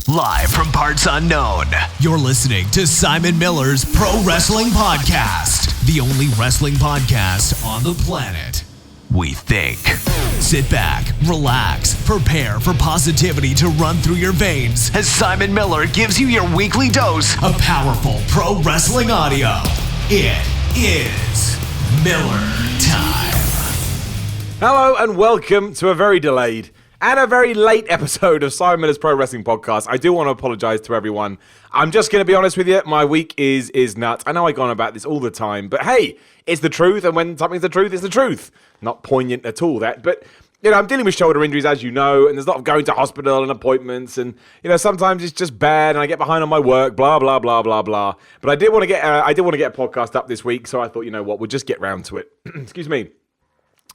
Live from parts unknown, you're listening to Simon Miller's Pro Wrestling Podcast, the only wrestling podcast on the planet, we think. Sit back, relax, prepare for positivity to run through your veins as Simon Miller gives you your weekly dose of powerful pro wrestling audio. It is Miller Time. Hello and welcome to a very delayed and a very late episode of Simon Miller's Pro Wrestling Podcast. I do want to apologise to everyone. I'm just going to be honest with you, my week is nuts. I know I go on about this all the time, but hey, it's the truth, and when something's the truth, it's the truth. Not poignant at all, that, but you know, I'm dealing with shoulder injuries, as you know, and there's a lot of going to hospital and appointments, and you know, sometimes it's just bad, and I get behind on my work, blah blah blah blah blah. But I did want to get a podcast up this week, so I thought, you know what, we'll just get round to it. Excuse me.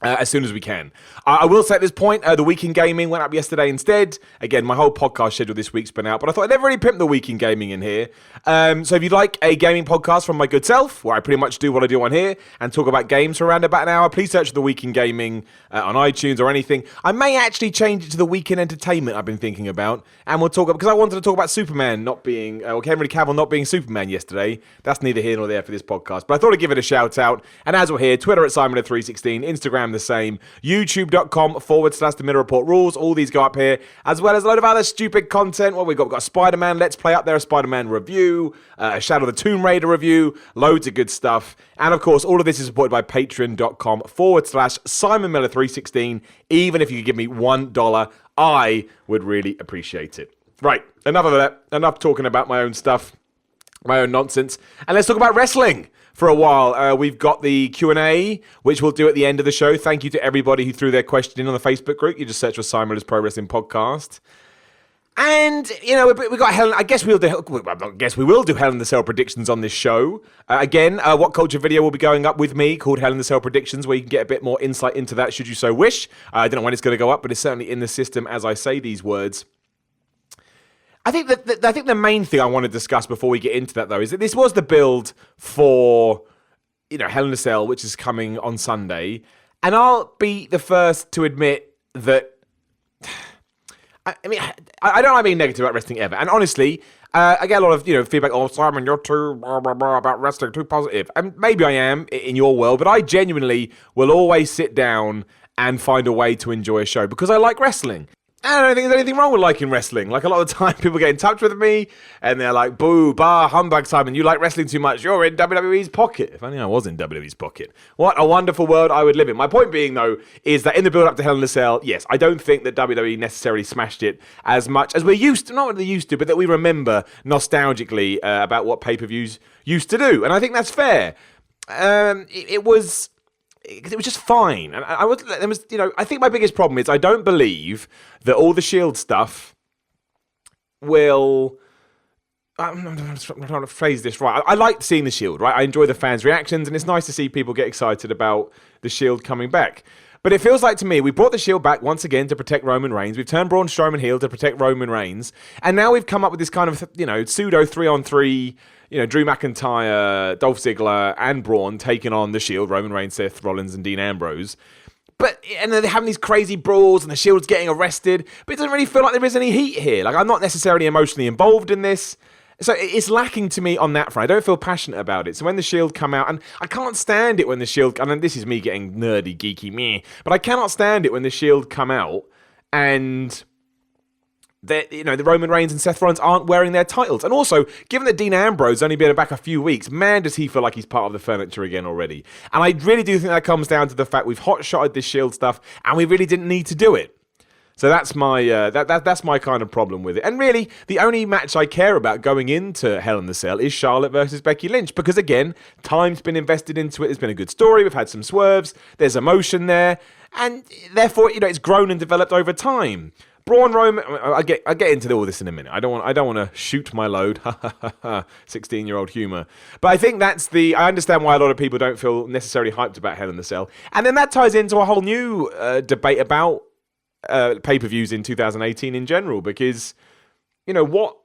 As soon as we can. I will say at this point, the Week in Gaming went up yesterday instead. Again, my whole podcast schedule this week's been out, but I thought I'd never really pimp the Week in Gaming in here. So if you'd like a gaming podcast from my good self, where I pretty much do what I do on here and talk about games for around about an hour, please search for the Week in Gaming on iTunes or anything. I may actually change it to the Week in Entertainment I've been thinking about, and we'll talk about, because I wanted to talk about Superman not being, Henry Cavill not being Superman yesterday. That's neither here nor there for this podcast, but I thought I'd give it a shout out. And as we're here, Twitter at Simon316, Instagram the same, youtube.com/The Miller Report Rules. All these go up here, as well as a load of other stupid content. Well, we've got a Spider-Man Let's Play up there, a Spider-Man review, a Shadow of the Tomb Raider review, loads of good stuff. And of course, all of this is supported by patreon.com/Simon Miller316. Even if you could give me $1, I would really appreciate it. Right, enough of that. Enough talking about my own stuff, my own nonsense. And let's talk about wrestling. For a while, we've got the Q&A, which we'll do at the end of the show. Thank you to everybody who threw their question in on the Facebook group. You just search for Simon Miller's Pro Wrestling Podcast. And, you know, we got Hell, I guess we will do Hell in the Cell predictions on this show. Again, What Culture video will be going up with me called Hell in the Cell predictions, where you can get a bit more insight into that should you so wish. I don't know when it's going to go up, but it's certainly in the system as I say these words. I think the main thing I want to discuss before we get into that, though, is that this was the build for, you know, Hell in a Cell, which is coming on Sunday. And I'll be the first to admit that, I don't like being negative about wrestling ever. And honestly, I get a lot of, you know, feedback, oh, Simon, you're too blah, blah, blah about wrestling, too positive. And maybe I am in your world, but I genuinely will always sit down and find a way to enjoy a show because I like wrestling. I don't think there's anything wrong with liking wrestling. Like, a lot of the time, people get in touch with me, and they're like, boo, bah, humbug, Simon, you like wrestling too much. You're in WWE's pocket. If only I was in WWE's pocket. What a wonderful world I would live in. My point being, though, is that in the build-up to Hell in a Cell, yes, I don't think that WWE necessarily smashed it as much as we're used to, not what they used to, but that we remember nostalgically about what pay-per-views used to do. And I think that's fair. It was just fine, and I think my biggest problem is I don't believe that all the Shield stuff will. I'm trying to phrase this right. I like seeing the Shield, right? I enjoy the fans' reactions, and it's nice to see people get excited about the Shield coming back. But it feels like to me we brought the Shield back once again to protect Roman Reigns. We've turned Braun Strowman heel to protect Roman Reigns, and now we've come up with this kind of, you know, pseudo 3-on-3. You know, Drew McIntyre, Dolph Ziggler, and Braun taking on the Shield, Roman Reigns, Seth Rollins, and Dean Ambrose. And then they're having these crazy brawls, and the Shield's getting arrested, but it doesn't really feel like there is any heat here. Like, I'm not necessarily emotionally involved in this. So it's lacking to me on that front. I don't feel passionate about it. So when the Shield come out, and I can't stand it when the Shield, and this is me getting nerdy, geeky, meh, but I cannot stand it when the Shield come out and that, you know, the Roman Reigns and Seth Rollins aren't wearing their titles. And also, given that Dean Ambrose only been back a few weeks, man, does he feel like he's part of the furniture again already. And I really do think that comes down to the fact we've hot-shotted this Shield stuff, and we really didn't need to do it. So that's my that's my kind of problem with it. And really, the only match I care about going into Hell in a Cell is Charlotte versus Becky Lynch, because again, time's been invested into it. It's been a good story. We've had some swerves. There's emotion there, and therefore, you know, it's grown and developed over time. Braun Roman, I get into all this in a minute. I don't want to shoot my load. 16-year-old humor. But I think I understand why a lot of people don't feel necessarily hyped about Hell in a Cell. And then that ties into a whole new debate about pay-per-views in 2018 in general, because, you know, what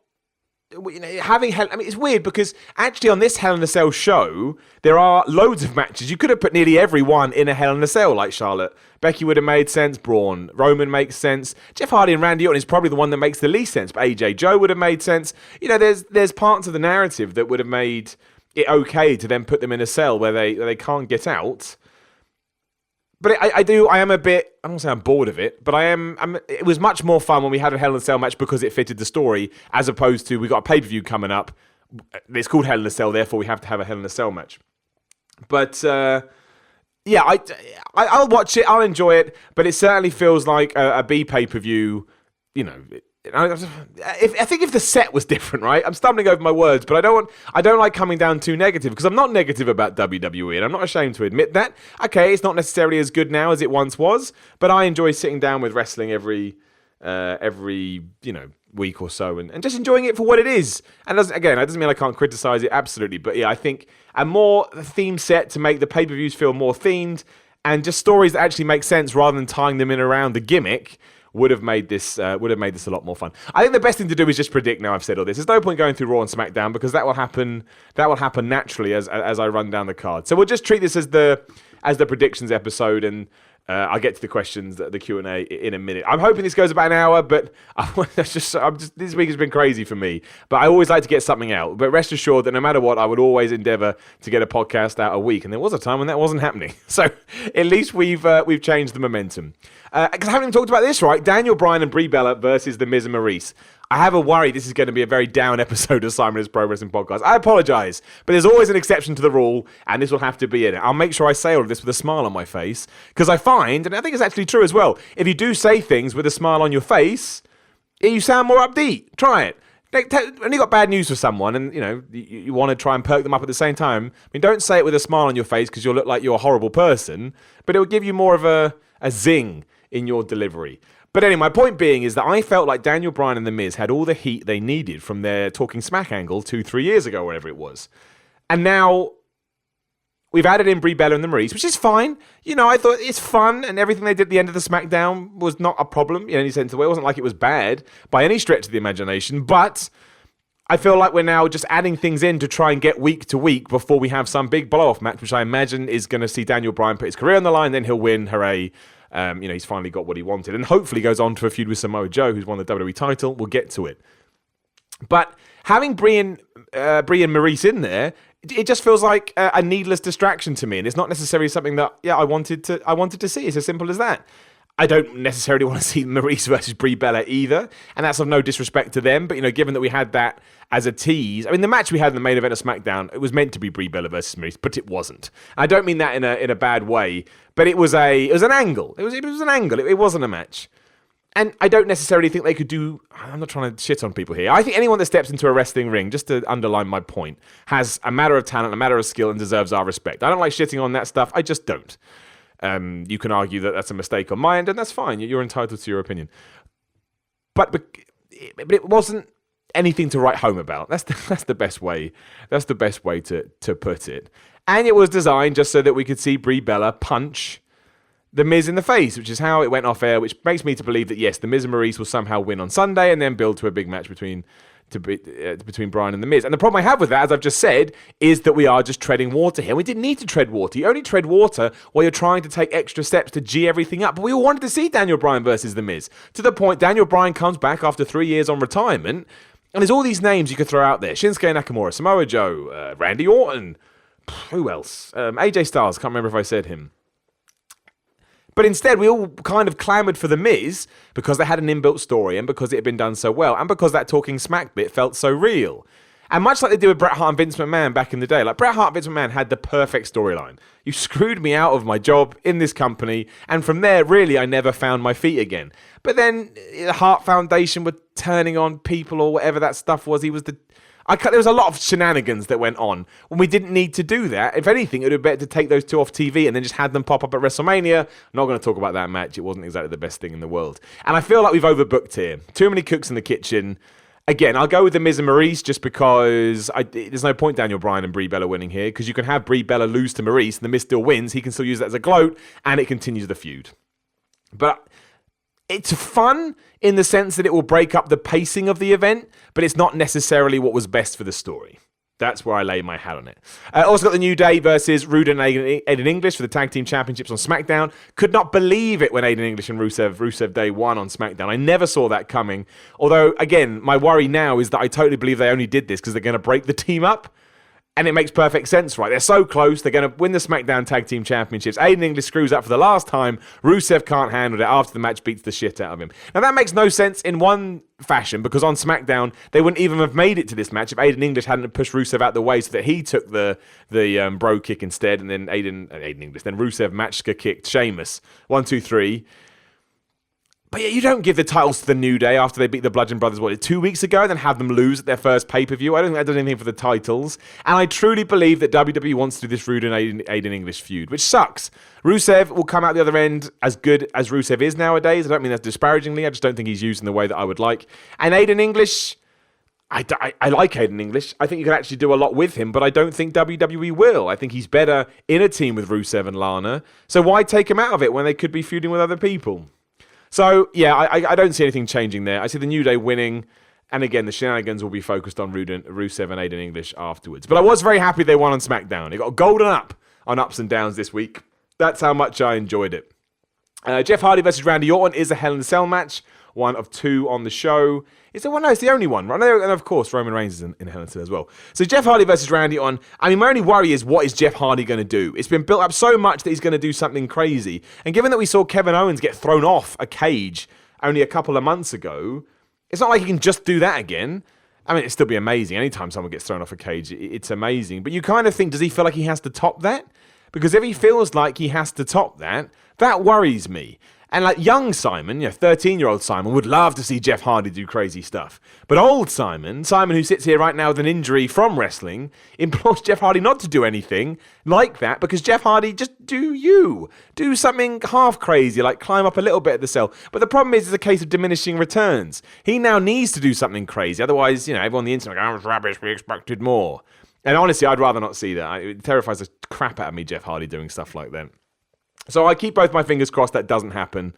having it's weird because actually on this Hell in a Cell show, there are loads of matches. You could have put nearly everyone in a Hell in a Cell, like Charlotte. Becky would have made sense. Braun, Roman makes sense. Jeff Hardy and Randy Orton is probably the one that makes the least sense. But AJ Joe would have made sense. There's parts of the narrative that would have made it okay to then put them in a cell where they can't get out. But I am a bit, I don't say I'm bored of it, but it was much more fun when we had a Hell in a Cell match because it fitted the story, as opposed to we got a pay-per-view coming up. It's called Hell in a Cell, therefore we have to have a Hell in a Cell match. But, I'll watch it, I'll enjoy it, but it certainly feels like a B pay-per-view, I think if the set was different, right? I'm stumbling over my words, but I don't like coming down too negative because I'm not negative about WWE, and I'm not ashamed to admit that. Okay, it's not necessarily as good now as it once was, but I enjoy sitting down with wrestling every week or so and just enjoying it for what it is. And that doesn't mean I can't criticize it, absolutely, but yeah, I think a more theme set to make the pay-per-views feel more themed and just stories that actually make sense rather than tying them in around the gimmick would have made this a lot more fun. I think the best thing to do is just predict now I've said all this. There's no point going through Raw and SmackDown because that will happen naturally as I run down the card. So we'll just treat this as the predictions episode, and I'll get to the questions, the Q&A in a minute. I'm hoping this goes about an hour, but this week has been crazy for me. But I always like to get something out. But rest assured that no matter what, I would always endeavour to get a podcast out a week. And there was a time when that wasn't happening. So at least we've changed the momentum. Because I haven't even talked about this, right? Daniel Bryan and Brie Bella versus The Miz and Maurice. I have a worry this is going to be a very down episode of Simon's Pro Wrestling Podcast. I apologise, but there's always an exception to the rule, and this will have to be in it. I'll make sure I say all of this with a smile on my face, because I find, and I think it's actually true as well, if you do say things with a smile on your face, you sound more upbeat. Try it. When you got bad news for someone and you want to try and perk them up at the same time, I mean, don't say it with a smile on your face because you'll look like you're a horrible person, but it will give you more of a zing in your delivery. But anyway, my point being is that I felt like Daniel Bryan and The Miz had all the heat they needed from their Talking Smack angle 2-3 years ago, whatever it was. And now we've added in Brie Bella and the Maurice, which is fine. I thought it's fun, and everything they did at the end of the SmackDown was not a problem in any sense of the way. It wasn't like it was bad by any stretch of the imagination, but I feel like we're now just adding things in to try and get week to week before we have some big blow-off match, which I imagine is going to see Daniel Bryan put his career on the line, then he'll win, hooray. He's finally got what he wanted, and hopefully goes on to a feud with Samoa Joe, who's won the WWE title. We'll get to it. But having Brie and Maurice in there, it just feels like a needless distraction to me, and it's not necessarily something that I wanted to see. It's as simple as that. I don't necessarily want to see Maurice versus Brie Bella either, and that's of no disrespect to them. But given that we had that as a tease, I mean, the match we had in the main event of SmackDown, it was meant to be Brie Bella versus Maurice, but it wasn't. I don't mean that in a bad way, but it was an angle. It was an angle. It wasn't a match. And I don't necessarily think they could do... I'm not trying to shit on people here. I think anyone that steps into a wrestling ring, just to underline my point, has a matter of talent, a matter of skill, and deserves our respect. I don't like shitting on that stuff. I just don't. You can argue that that's a mistake on my end, and that's fine. You're entitled to your opinion. But it wasn't anything to write home about. That's the best way. That's the best way to put it. And it was designed just so that we could see Brie Bella punch The Miz in the face, which is how it went off air, which makes me to believe that, yes, The Miz and Maurice will somehow win on Sunday and then build to a big match between Bryan and The Miz. And the problem I have with that, as I've just said, is that we are just treading water here. We didn't need to tread water. You only tread water while you're trying to take extra steps to G everything up. But we all wanted to see Daniel Bryan versus The Miz. To the point, Daniel Bryan comes back after 3 years on retirement, and there's all these names you could throw out there. Shinsuke Nakamura, Samoa Joe, Randy Orton, who else? AJ Styles, can't remember if I said him. But instead, we all kind of clamoured for The Miz because they had an inbuilt story and because it had been done so well and because that talking smack bit felt so real. And much like they did with Bret Hart and Vince McMahon back in the day, like Bret Hart and Vince McMahon had the perfect storyline. You screwed me out of my job in this company, and from there, really, I never found my feet again. But then the Hart Foundation were turning on people or whatever that stuff was. There was a lot of shenanigans that went on when we didn't need to do that. If anything, it would have been better to take those two off TV and then just had them pop up at WrestleMania. I'm not going to talk about that match. It wasn't exactly the best thing in the world. And I feel like we've overbooked here. Too many cooks in the kitchen. Again, I'll go with The Miz and Maurice just because there's no point Daniel Bryan and Brie Bella winning here, because you can have Brie Bella lose to Maurice and The Miz still wins. He can still use that as a gloat and it continues the feud. But it's fun in the sense that it will break up the pacing of the event, but it's not necessarily what was best for the story. That's where I lay my hat on it. Also got the New Day versus Rude and Aiden English for the Tag Team Championships on SmackDown. Could not believe it when Aiden English and Rusev Day won on SmackDown. I never saw that coming. Although, again, my worry now is that I totally believe they only did this because they're going to break the team up. And it makes perfect sense, right? They're so close. They're going to win the SmackDown Tag Team Championships. Aiden English screws up for the last time. Rusev can't handle it. After the match, beats the shit out of him. Now, that makes no sense in one fashion because on SmackDown, they wouldn't even have made it to this match if Aiden English hadn't pushed Rusev out the way so that he took the bro kick instead. And then Aiden English. Then Rusev matchka kicked Sheamus. 1, 2, 3. But yeah, you don't give the titles to the New Day after they beat the Bludgeon Brothers, 2 weeks ago, and then have them lose at their first pay-per-view. I don't think that does anything for the titles. And I truly believe that WWE wants to do this Rude and Aiden English feud, which sucks. Rusev will come out the other end as good as Rusev is nowadays. I don't mean that disparagingly. I just don't think he's used in the way that I would like. And Aiden English, I like Aiden English. I think you can actually do a lot with him, but I don't think WWE will. I think he's better in a team with Rusev and Lana. So why take him out of it when they could be feuding with other people? So, yeah, I don't see anything changing there. I see the New Day winning. And again, the shenanigans will be focused on Rusev and Aiden English afterwards. But I was very happy they won on SmackDown. It got a golden up on ups and downs this week. That's how much I enjoyed it. Jeff Hardy versus Randy Orton is a Hell in a Cell match. 1 of 2 on the show. Is it one? No, it's the only one. Right? And of course, Roman Reigns is in Hell in a Cell as well. So Jeff Hardy versus Randy Orton. I mean, my only worry is what is Jeff Hardy going to do? It's been built up so much that he's going to do something crazy. And given that we saw Kevin Owens get thrown off a cage only a couple of months ago, it's not like he can just do that again. I mean, it'd still be amazing. Anytime someone gets thrown off a cage, it's amazing. But you kind of think, does he feel like he has to top that? Because if he feels like he has to top that, that worries me. And like young Simon, 13-year-old Simon, would love to see Jeff Hardy do crazy stuff. But old Simon who sits here right now with an injury from wrestling, implores Jeff Hardy not to do anything like that because Jeff Hardy, just do something half crazy, like climb up a little bit at the cell. But the problem is it's a case of diminishing returns. He now needs to do something crazy. Otherwise, everyone on the internet, that was rubbish, we expected more. And honestly, I'd rather not see that. It terrifies the crap out of me, Jeff Hardy doing stuff like that. So I keep both my fingers crossed that doesn't happen.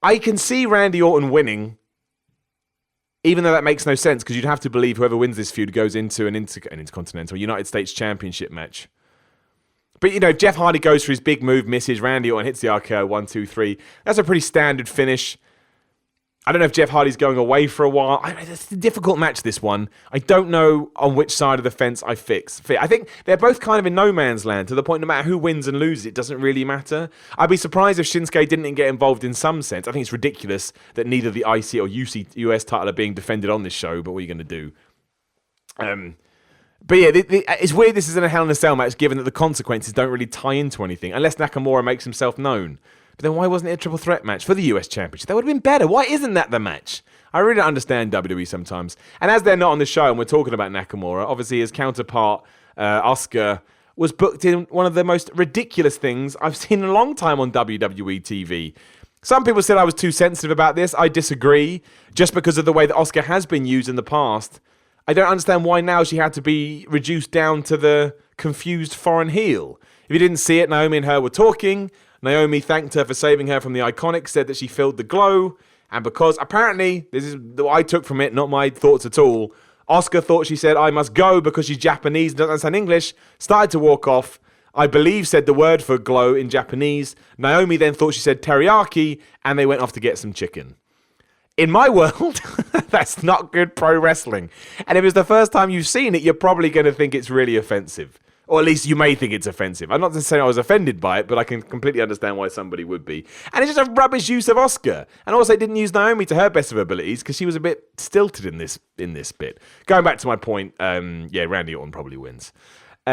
I can see Randy Orton winning, even though that makes no sense, because you'd have to believe whoever wins this feud goes into an Intercontinental United States Championship match. But, if Jeff Hardy goes for his big move, misses, Randy Orton hits the RKO, 1, 2, 3. That's a pretty standard finish. I don't know if Jeff Hardy's going away for a while. It's a difficult match, this one. I don't know on which side of the fence I fit. I think they're both kind of in no man's land, to the point no matter who wins and loses, it doesn't really matter. I'd be surprised if Shinsuke didn't get involved in some sense. I think it's ridiculous that neither the IC or US title are being defended on this show, but what are you going to do? But yeah, it's weird this is in a Hell in a Cell match, given that the consequences don't really tie into anything, unless Nakamura makes himself known. But then why wasn't it a triple threat match for the US Championship? That would have been better. Why isn't that the match? I really don't understand WWE sometimes. And as they're not on the show and we're talking about Nakamura, obviously his counterpart, Asuka, was booked in one of the most ridiculous things I've seen in a long time on WWE TV. Some people said I was too sensitive about this. I disagree, just because of the way that Asuka has been used in the past. I don't understand why now she had to be reduced down to the confused foreign heel. If you didn't see it, Naomi and her were talking. Naomi thanked her for saving her from the Iconics, said that she filled the glow, and because apparently, this is what I took from it, not my thoughts at all, Asuka thought she said, I must go because she's Japanese and doesn't understand English, started to walk off, I believe said the word for glow in Japanese. Naomi then thought she said teriyaki, and they went off to get some chicken. In my world, that's not good pro wrestling. And if it's the first time you've seen it, you're probably going to think it's really offensive. Or at least you may think it's offensive. I'm not saying I was offended by it, but I can completely understand why somebody would be. And it's just a rubbish use of Asuka. And also, it didn't use Naomi to her best of abilities because she was a bit stilted in this bit. Going back to my point, Randy Orton probably wins.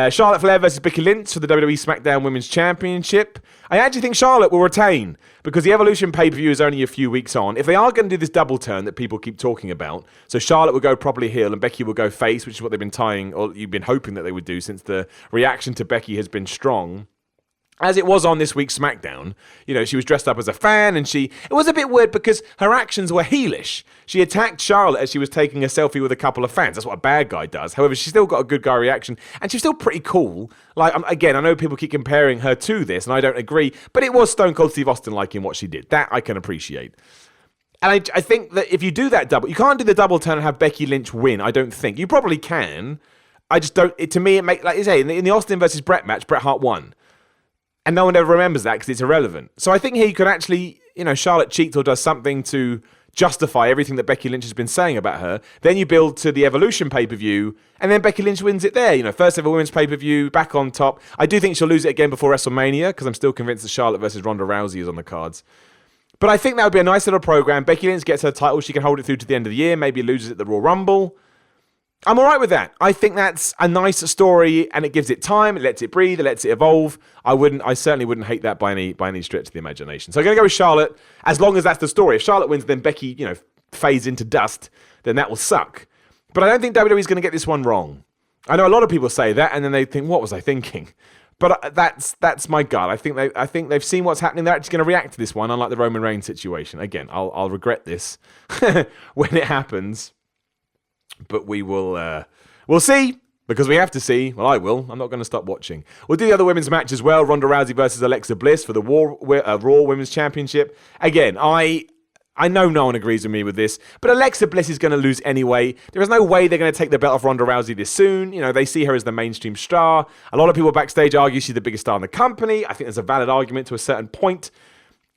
Charlotte Flair versus Becky Lynch for the WWE SmackDown Women's Championship. I actually think Charlotte will retain because the Evolution pay-per-view is only a few weeks on. If they are going to do this double turn that people keep talking about, so Charlotte will go properly heel and Becky will go face, which is what they've been tying, or you've been hoping that they would do since the reaction to Becky has been strong. as it was on this week's SmackDown, she was dressed up as a fan, and it was a bit weird because her actions were heelish. She attacked Charlotte as she was taking a selfie with a couple of fans. That's what a bad guy does. However, she still got a good guy reaction, and she's still pretty cool. Like, again, I know people keep comparing her to this, and I don't agree, but it was Stone Cold Steve Austin-like in what she did. That I can appreciate. And I think that if you do that double, you can't do the double turn and have Becky Lynch win, I don't think. You probably can. I just don't, to me, it makes, like you say, in the Austin versus Bret match, Bret Hart won. And no one ever remembers that because it's irrelevant. So I think he could actually, Charlotte cheats or does something to justify everything that Becky Lynch has been saying about her. Then you build to the Evolution pay-per-view, and then Becky Lynch wins it there. First ever women's pay-per-view, back on top. I do think she'll lose it again before WrestleMania because I'm still convinced that Charlotte versus Ronda Rousey is on the cards. But I think that would be a nice little program. Becky Lynch gets her title. She can hold it through to the end of the year. Maybe loses it at the Royal Rumble. I'm all right with that. I think that's a nice story, and it gives it time. It lets it breathe. It lets it evolve. I certainly wouldn't hate that by any stretch of the imagination. So I'm going to go with Charlotte, as long as that's the story. If Charlotte wins, then Becky, fades into dust, then that will suck. But I don't think WWE is going to get this one wrong. I know a lot of people say that, and then they think, what was I thinking? But that's my gut. I think they've seen what's happening. They're actually going to react to this one, unlike the Roman Reigns situation. Again, I'll regret this when it happens. But we'll see, because we have to see. Well, I will. I'm not going to stop watching. We'll do the other women's match as well. Ronda Rousey versus Alexa Bliss for the Raw Women's Championship. Again, I know no one agrees with me with this, but Alexa Bliss is going to lose anyway. There is no way they're going to take the belt off Ronda Rousey this soon. They see her as the mainstream star. A lot of people backstage argue she's the biggest star in the company. I think there's a valid argument to a certain point.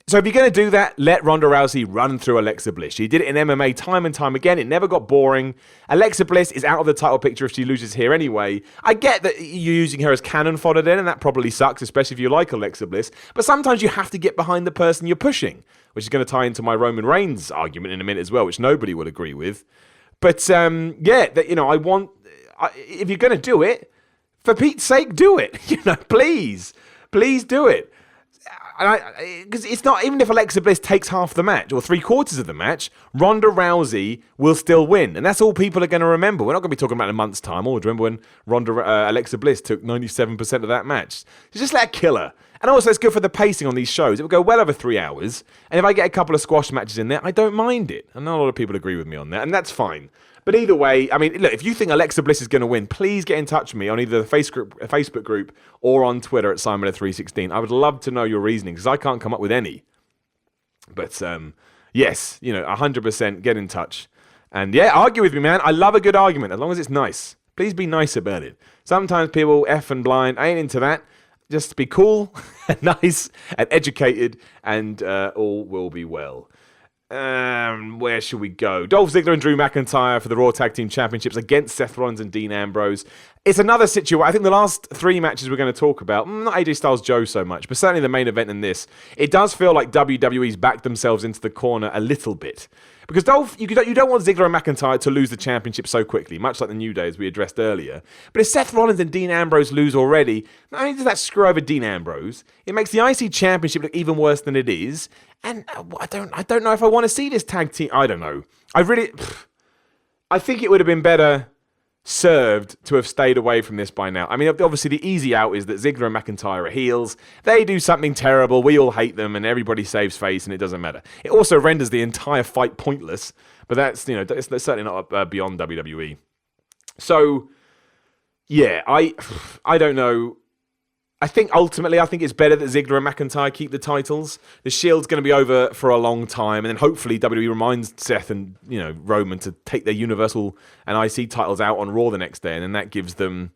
So if you're going to do that, let Ronda Rousey run through Alexa Bliss. She did it in MMA time and time again. It never got boring. Alexa Bliss is out of the title picture if she loses here anyway. I get that you're using her as cannon fodder then, and that probably sucks, especially if you like Alexa Bliss. But sometimes you have to get behind the person you're pushing, which is going to tie into my Roman Reigns argument in a minute as well, which nobody would agree with. But if you're going to do it, for Pete's sake, do it. Please do it. Because it's not, even if Alexa Bliss takes half the match or 3/4 of the match, Ronda Rousey will still win. And that's all people are going to remember. We're not going to be talking about in a month's time. Or remember when Alexa Bliss took 97% of that match. So just let her kill her. And also, it's good for the pacing on these shows. It will go well over 3 hours. And if I get a couple of squash matches in there, I don't mind it. I know a lot of people agree with me on that, and that's fine. But either way, I mean, look, if you think Alexa Bliss is going to win, please get in touch with me on either the Facebook group or on Twitter at SimonF316. I would love to know your reasoning, because I can't come up with any. But, yes, 100% get in touch. And, yeah, argue with me, man. I love a good argument, as long as it's nice. Please be nice about it. Sometimes people F and blind. I ain't into that. Just be cool and nice and educated, and all will be well. Where should we go? Dolph Ziggler and Drew McIntyre for the Raw Tag Team Championships against Seth Rollins and Dean Ambrose. It's another situation. I think the last 3 matches we're going to talk about, not AJ Styles Joe so much, but certainly the main event in this, it does feel like WWE's backed themselves into the corner a little bit. Because Dolph, you don't want Ziggler and McIntyre to lose the championship so quickly, much like the New Day as we addressed earlier. But if Seth Rollins and Dean Ambrose lose already, not only does that screw over Dean Ambrose, it makes the IC championship look even worse than it is. And I don't know if I want to see this tag team. I don't know. I think it would have been better served to have stayed away from this by now. I mean, obviously the easy out is that Ziggler and McIntyre are heels. They do something terrible. We all hate them, and everybody saves face, and it doesn't matter. It also renders the entire fight pointless. But that's certainly not beyond WWE. So, yeah, I don't know. I think it's better that Ziggler and McIntyre keep the titles. The Shield's going to be over for a long time, and then hopefully WWE reminds Seth and Roman to take their Universal and IC titles out on Raw the next day, and then that gives them,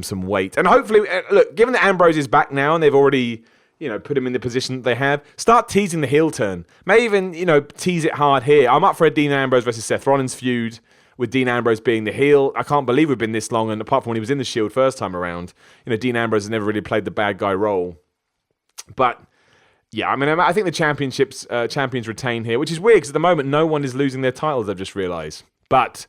some weight. And hopefully, look, given that Ambrose is back now and they've already, put him in the position that they have, start teasing the heel turn. Maybe even, tease it hard here. I'm up for a Dean Ambrose versus Seth Rollins feud, with Dean Ambrose being the heel. I can't believe we've been this long, and apart from when he was in the Shield first time around, Dean Ambrose has never really played the bad guy role. But, yeah, I mean, I think the champions retain here, which is weird, because at the moment, no one is losing their titles, I've just realised. But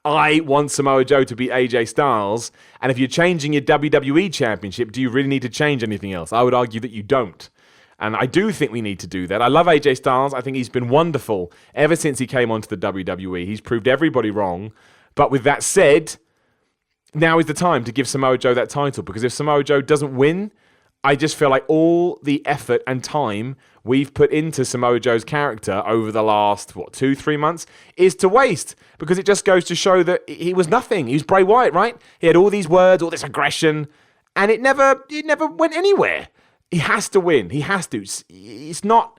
I want Samoa Joe to beat AJ Styles, and if you're changing your WWE Championship, do you really need to change anything else? I would argue that you don't. And I do think we need to do that. I love AJ Styles. I think he's been wonderful ever since he came onto the WWE. He's proved everybody wrong. But with that said, now is the time to give Samoa Joe that title, because if Samoa Joe doesn't win, I just feel like all the effort and time we've put into Samoa Joe's character over the last, 2-3 months is to waste, because it just goes to show that he was nothing. He was Bray Wyatt, right? He had all these words, all this aggression, and it never went anywhere. He has to win. He has to. It's not...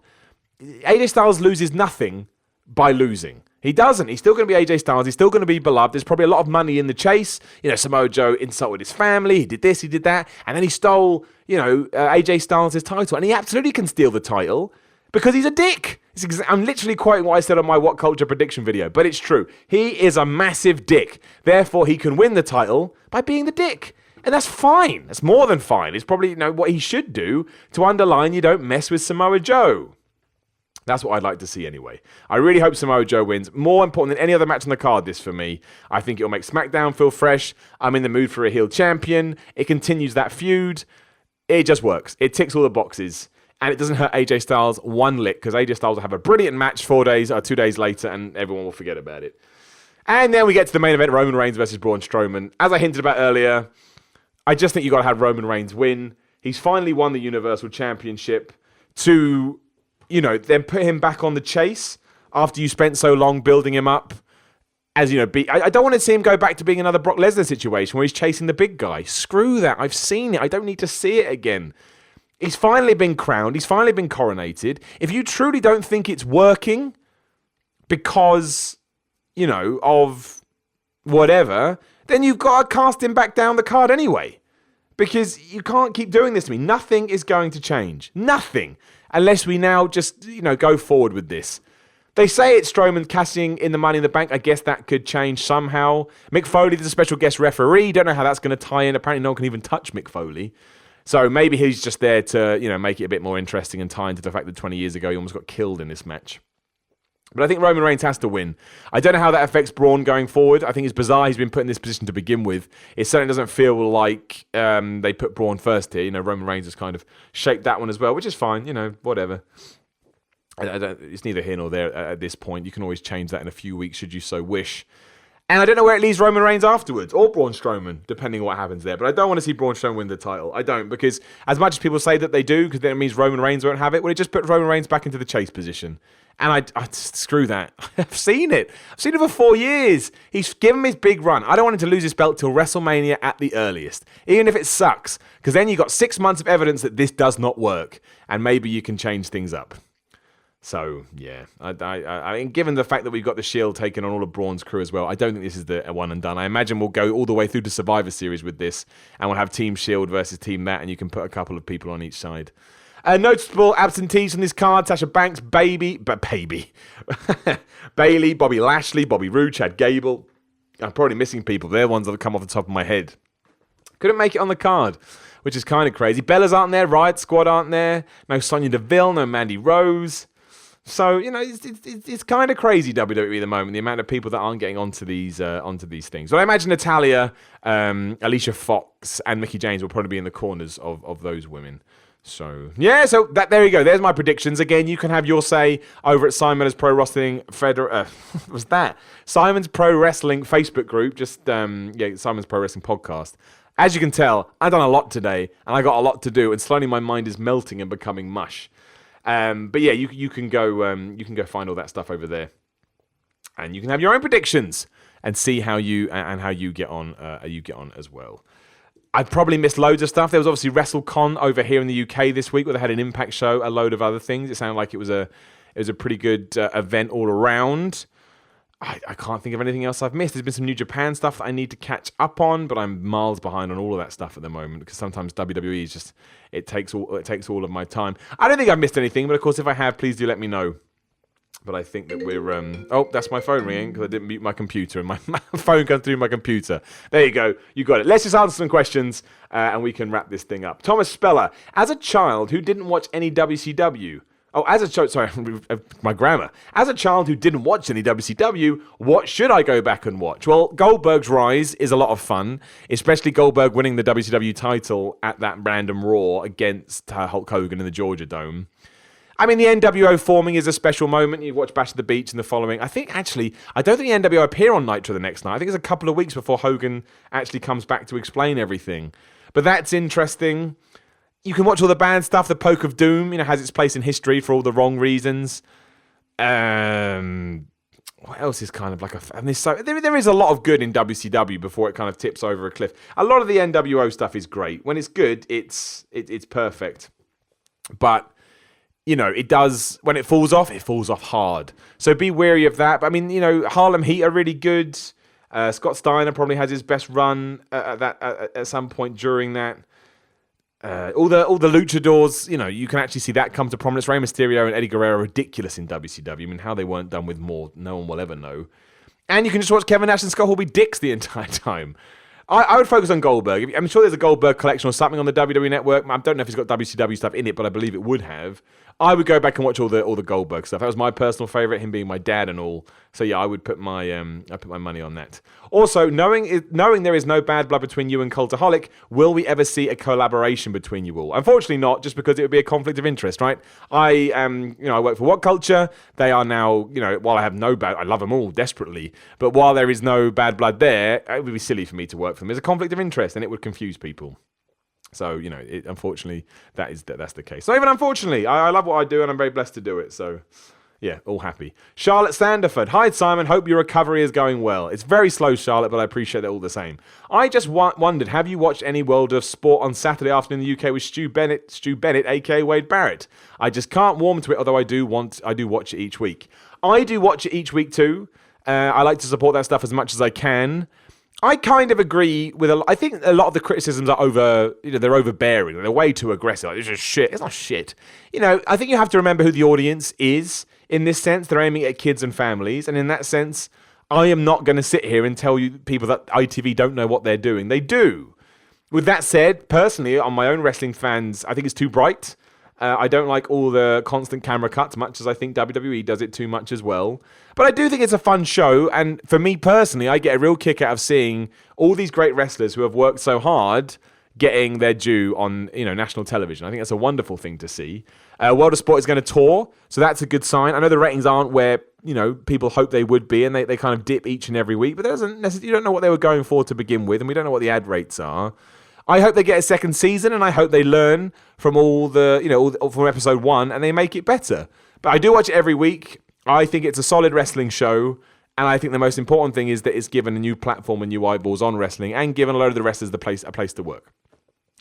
AJ Styles loses nothing by losing. He doesn't. He's still going to be AJ Styles. He's still going to be beloved. There's probably a lot of money in the chase. Samoa Joe insulted his family. He did this, he did that. And then he stole, AJ Styles' title. And he absolutely can steal the title because he's a dick. I'm literally quoting what I said on my What Culture prediction video, but it's true. He is a massive dick. Therefore, he can win the title by being the dick. And that's fine. That's more than fine. It's probably, what he should do to underline you don't mess with Samoa Joe. That's what I'd like to see anyway. I really hope Samoa Joe wins. More important than any other match on the card, this for me. I think it'll make SmackDown feel fresh. I'm in the mood for a heel champion. It continues that feud. It just works. It ticks all the boxes. And it doesn't hurt AJ Styles one lick, because AJ Styles will have a brilliant match 2 days later, and everyone will forget about it. And then we get to the main event, Roman Reigns versus Braun Strowman. As I hinted about earlier, I just think you got to have Roman Reigns win. He's finally won the Universal Championship to... then put him back on the chase after you spent so long building him up. As I don't want to see him go back to being another Brock Lesnar situation where he's chasing the big guy. Screw that. I've seen it. I don't need to see it again. He's finally been crowned. He's finally been coronated. If you truly don't think it's working because, of whatever, then you've got to cast him back down the card anyway. Because you can't keep doing this to me. Nothing is going to change. Nothing. Unless we now just, go forward with this. They say it's Strowman cashing in the Money in the Bank. I guess that could change somehow. Mick Foley is a special guest referee. Don't know how that's going to tie in. Apparently no one can even touch Mick Foley. So maybe he's just there to, make it a bit more interesting and tie into the fact that 20 years ago he almost got killed in this match. But I think Roman Reigns has to win. I don't know how that affects Braun going forward. I think it's bizarre he's been put in this position to begin with. It certainly doesn't feel like they put Braun first here. Roman Reigns has kind of shaped that one as well, which is fine. Whatever. It's neither here nor there at this point. You can always change that in a few weeks should you so wish. And I don't know where it leaves Roman Reigns afterwards, or Braun Strowman, depending on what happens there. But I don't want to see Braun Strowman win the title. I don't, because as much as people say that they do, because then it means Roman Reigns won't have it, well, it just puts Roman Reigns back into the chase position. And I screw that. I've seen it. I've seen it for 4 years. He's given him his big run. I don't want him to lose his belt till WrestleMania at the earliest, even if it sucks, because then you've got 6 months of evidence that this does not work, and maybe you can change things up. So, yeah, I mean, given the fact that we've got the Shield taking on all of Braun's crew as well, I don't think this is the one and done. I imagine we'll go all the way through to Survivor Series with this, and we'll have Team Shield versus Team that, and you can put a couple of people on each side. Noticeable absentees from this card: Sasha Banks, Bailey, Bobby Lashley, Bobby Roode, Chad Gable. I'm probably missing people. They're ones that have come off the top of my head. Couldn't make it on the card, which is kind of crazy. Bella's aren't there. Riot Squad aren't there. No Sonya Deville, no Mandy Rose. So, it's kind of crazy, WWE, at the moment, the amount of people that aren't getting onto these things. Well, I imagine Natalya, Alicia Fox, and Mickie James will probably be in the corners of those women. So, yeah, there you go. There's my predictions. Again, you can have your say over at Simon's Pro Wrestling Simon's Pro Wrestling Facebook group. Just, Simon's Pro Wrestling Podcast. As you can tell, I've done a lot today, and I got a lot to do, and slowly my mind is melting and becoming mush. But yeah, you can go find all that stuff over there, and you can have your own predictions and see how you get on as well. I've probably missed loads of stuff. There was obviously WrestleCon over here in the UK this week, where they had an Impact show, a load of other things. It sounded like it was a pretty good event all around. I can't think of anything else I've missed. There's been some New Japan stuff that I need to catch up on, but I'm miles behind on all of that stuff at the moment, because sometimes WWE is just it takes all of my time. I don't think I've missed anything, but of course, if I have, please do let me know. But I think that we're... Oh, that's my phone ringing because I didn't mute my computer, and my phone comes through my computer. There you go. You got it. Let's just answer some questions, and we can wrap this thing up. Thomas Speller, as a child who didn't watch any WCW... Oh, my grammar. As a child who didn't watch any WCW, what should I go back and watch? Well, Goldberg's Rise is a lot of fun, especially Goldberg winning the WCW title at that random Raw against Hulk Hogan in the Georgia Dome. I mean, the NWO forming is a special moment. You watch Bash at the Beach and the following. I don't think the NWO appear on Nitro the next night. I think it's a couple of weeks before Hogan actually comes back to explain everything. But that's interesting. You can watch all the bad stuff. The Poke of Doom, has its place in history for all the wrong reasons. What else is kind of like there is a lot of good in WCW before it kind of tips over a cliff. A lot of the NWO stuff is great. When it's good, it's perfect. But it does, when it falls off hard. So be wary of that. But I mean, Harlem Heat are really good. Scott Steiner probably has his best run at some point during that. All the luchadors, you can actually see that come to prominence. Rey Mysterio and Eddie Guerrero are ridiculous in WCW. I mean, how they weren't done with more, no one will ever know. And you can just watch Kevin Nash and Scott Hall be dicks the entire time. I would focus on Goldberg. I'm sure there's a Goldberg collection or something on the WWE Network. I don't know if he's got WCW stuff in it, but I believe it would have. I would go back and watch all the Goldberg stuff. That was my personal favorite, him being my dad and all. So yeah, I would put my money on that. Also, knowing there is no bad blood between you and Cultaholic, will we ever see a collaboration between you all? Unfortunately, not, just because it would be a conflict of interest, right? I work for What Culture. They are now, while I have I love them all desperately, but while there is no bad blood there, it would be silly for me to work for them. There's a conflict of interest, and it would confuse people. So, unfortunately, that's the case. So even unfortunately, I love what I do, and I'm very blessed to do it. So, yeah, all happy. Charlotte Sanderford. Hi, Simon. Hope your recovery is going well. It's very slow, Charlotte, but I appreciate it all the same. I just wondered, have you watched any World of Sport on Saturday afternoon in the UK with Stu Bennett, a.k.a. Wade Barrett? I just can't warm to it, although I do watch it each week. I do watch it each week too. I like to support that stuff as much as I can. I kind of agree with I think a lot of the criticisms are they're overbearing. They're way too aggressive. Like, this is shit. It's not shit. I think you have to remember who the audience is in this sense. They're aiming at kids and families. And in that sense, I am not going to sit here and tell you people that ITV don't know what they're doing. They do. With that said, personally, on my own wrestling fans, I think it's too bright. I don't like all the constant camera cuts, much as I think WWE does it too much as well. But I do think it's a fun show, and for me personally, I get a real kick out of seeing all these great wrestlers who have worked so hard getting their due on national television. I think that's a wonderful thing to see. World of Sport is going to tour, so that's a good sign. I know the ratings aren't where people hope they would be, and they kind of dip each and every week, but you don't know what they were going for to begin with, and we don't know what the ad rates are. I hope they get a second season, and I hope they learn from all from episode 1, and they make it better. But I do watch it every week. I think it's a solid wrestling show, and I think the most important thing is that it's given a new platform and new eyeballs on wrestling, and given a lot of the wrestlers a place to work,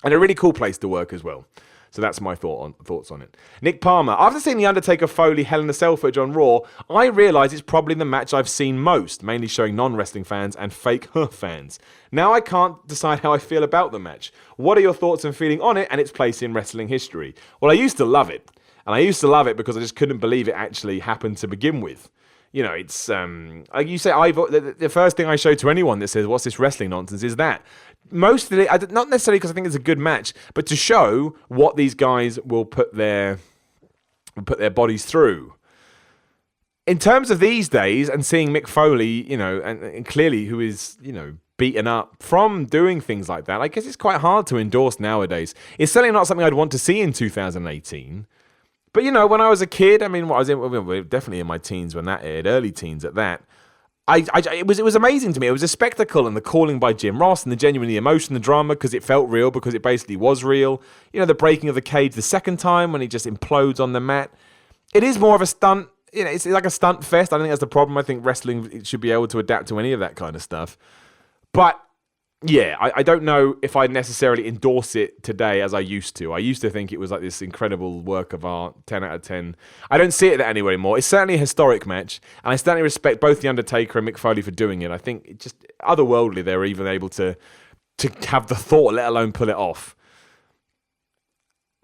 and a really cool place to work as well. So that's my thoughts on it. Nick Palmer. After seeing The Undertaker Foley Hell in a Cell footage on Raw, I realise it's probably the match I've seen most, mainly showing non-wrestling fans and fake fans. Now I can't decide how I feel about the match. What are your thoughts and feeling on it and its place in wrestling history? Well, I used to love it. And I used to love it because I just couldn't believe it actually happened to begin with. It's like you say. The first thing I show to anyone that says, "What's this wrestling nonsense?" is that mostly not necessarily because I think it's a good match, but to show what these guys will put their bodies through. In terms of these days, and seeing Mick Foley, and clearly who is beaten up from doing things like that, I guess it's quite hard to endorse nowadays. It's certainly not something I'd want to see in 2018. But, when I was a kid, we were definitely in my teens when that aired, early teens at that, it was amazing to me. It was a spectacle, and the calling by Jim Ross and the emotion, the drama, because it felt real, because it basically was real. The breaking of the cage the second time when he just implodes on the mat. It is more of a stunt. It's like a stunt fest. I don't think that's the problem. I think wrestling should be able to adapt to any of that kind of stuff. But yeah, I don't know if I necessarily endorse it today as I used to. I used to think it was like this incredible work of art, 10 out of 10. I don't see it that anywhere anymore. It's certainly a historic match, and I certainly respect both The Undertaker and Mick Foley for doing it. I think it just otherworldly they were even able to have the thought, let alone pull it off.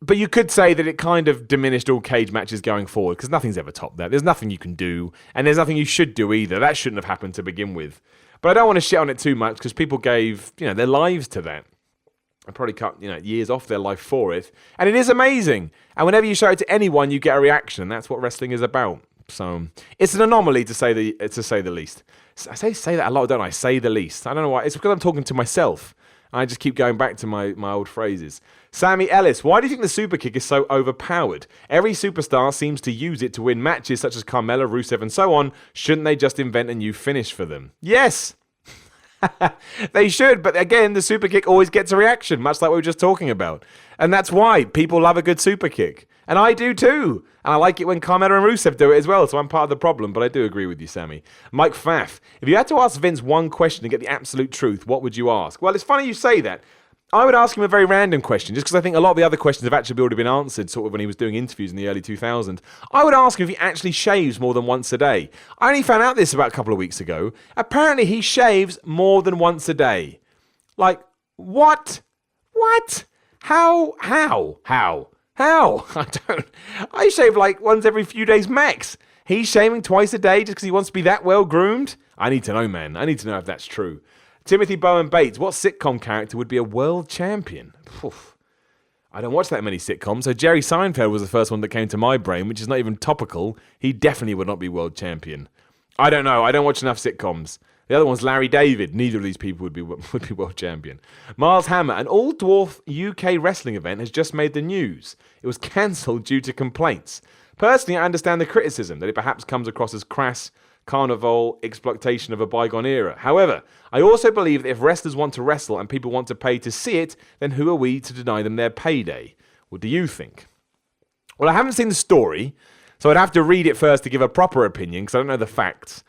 But you could say that it kind of diminished all cage matches going forward, because nothing's ever topped that. There's nothing you can do, and there's nothing you should do either. That shouldn't have happened to begin with. But I don't want to shit on it too much, because people gave, their lives to that. I probably cut, years off their life for it. And it is amazing. And whenever you show it to anyone, you get a reaction. That's what wrestling is about. So it's an anomaly to say the least. I say that a lot, don't I? Say the least. I don't know why. It's because I'm talking to myself. I just keep going back to my old phrases. Sammy Ellis, why do you think the super kick is so overpowered? Every superstar seems to use it to win matches such as Carmella, Rusev, and so on. Shouldn't they just invent a new finish for them? Yes! They should, but again, the super kick always gets a reaction, much like we were just talking about. And that's why people love a good super kick. And I do too. And I like it when Carmella and Rusev do it as well, so I'm part of the problem, but I do agree with you, Sammy. Mike Pfaff, if you had to ask Vince one question to get the absolute truth, what would you ask? Well, it's funny you say that. I would ask him a very random question, just because I think a lot of the other questions have actually already been answered, sort of when he was doing interviews in the early 2000s. I would ask him if he actually shaves more than once a day. I only found out this about a couple of weeks ago. Apparently, he shaves more than once a day. Like, what? What? How? I shave like once every few days max. He's shaving twice a day just because he wants to be that well groomed? I need to know, man. I need to know if that's true. Timothy Bowen Bates, what sitcom character would be a world champion? Oof. I don't watch that many sitcoms, so Jerry Seinfeld was the first one that came to my brain, which is not even topical. He definitely would not be world champion. I don't know. I don't watch enough sitcoms. The other one's Larry David. Neither of these people would be world champion. Miles Hammer, an all-dwarf UK wrestling event has just made the news. It was cancelled due to complaints. Personally, I understand the criticism that it perhaps comes across as crass carnival exploitation of a bygone era. However, I also believe that if wrestlers want to wrestle and people want to pay to see it, then who are we to deny them their payday? What do you think? Well, I haven't seen the story, so I'd have to read it first to give a proper opinion because I don't know the facts.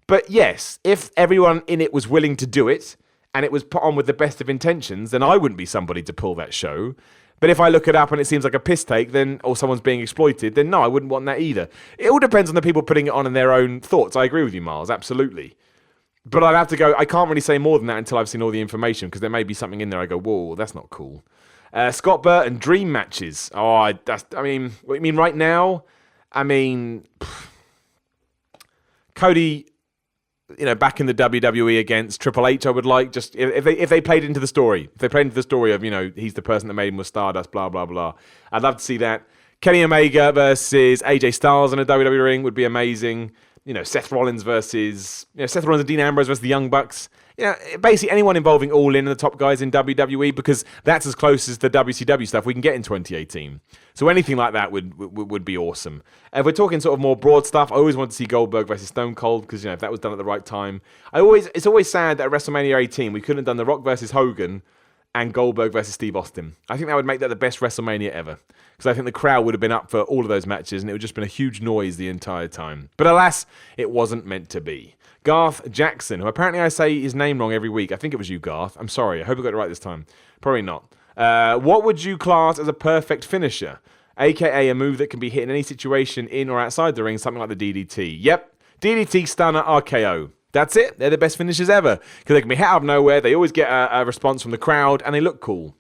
But yes, if everyone in it was willing to do it and it was put on with the best of intentions, then I wouldn't be somebody to pull that show. But if I look it up and it seems like a piss take, then or someone's being exploited, then no, I wouldn't want that either. It all depends on the people putting it on and their own thoughts. I agree with you, Miles, absolutely. But I'd have to go, I can't really say more than that until I've seen all the information, because there may be something in there I go, whoa, that's not cool. Scott Burton, dream matches. Oh, what you mean right now? Cody, back in the WWE against Triple H, I would like, just if they played into the story. If they played into the story of, he's the person that made him with Stardust, blah, blah, blah. I'd love to see that. Kenny Omega versus AJ Styles in a WWE ring would be amazing. Seth Rollins versus, Seth Rollins and Dean Ambrose versus the Young Bucks. Basically anyone involving All In and the top guys in WWE, because that's as close as the WCW stuff we can get in 2018. So anything like that would be awesome. If we're talking sort of more broad stuff, I always want to see Goldberg versus Stone Cold, because if that was done at the right time. It's always sad that at WrestleMania 18 we couldn't have done The Rock versus Hogan and Goldberg versus Steve Austin. I think that would make that the best WrestleMania ever, because I think the crowd would have been up for all of those matches and it would have just been a huge noise the entire time. But alas, it wasn't meant to be. Garth Jackson, who apparently I say his name wrong every week. I think it was you, Garth. I'm sorry. I hope I got it right this time. Probably not. What would you class as a perfect finisher? AKA a move that can be hit in any situation in or outside the ring, something like the DDT. Yep. DDT, stunner, RKO. That's it. They're the best finishers ever, because they can be hit out of nowhere. They always get a response from the crowd, and they look cool.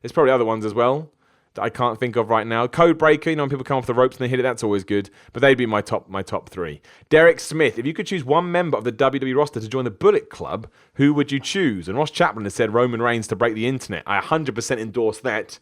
There's probably other ones as well that I can't think of right now. Code Breaker, when people come off the ropes and they hit it, that's always good. But they'd be my top three. Derek Smith, if you could choose one member of the WWE roster to join the Bullet Club, who would you choose? And Ross Chaplin has said Roman Reigns to break the internet. I 100% endorse that.